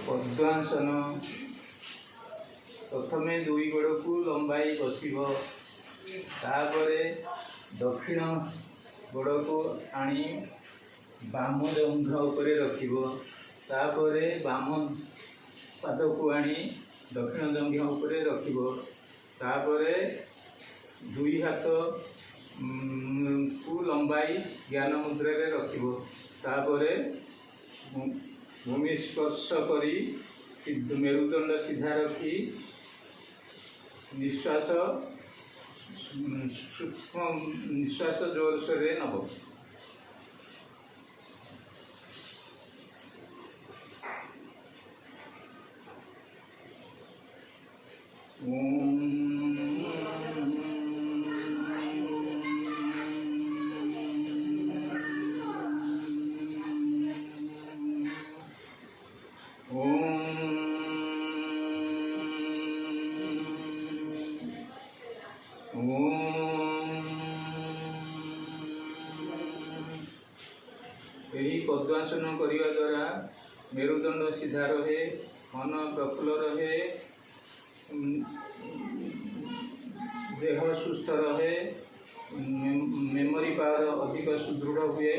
पद्मासन प्रथमे दुई गोड़ को लंबाई बसिब तापरे दक्षिण गोड़ को आनी बाम जंघ उपरे रखिब तापरे बाम पाद को आनी दक्षिण जंघ उपरे रखिब तापरे दुई हाथ को लंबाई ज्ञान मुद्रा रे रखिब तापरे भूमि स्पर्श करी मेरुदंड सीधा रखी निश्वास सूक्ष्म निश्वास जोर से नब। यही पद्मासन करने द्वारा मेरुदंड सीधा रहे, मन प्रफुल्ल रहे, देह सुस्थ रहे, मेमोरी पावर अधिक सुदृढ़ हुए।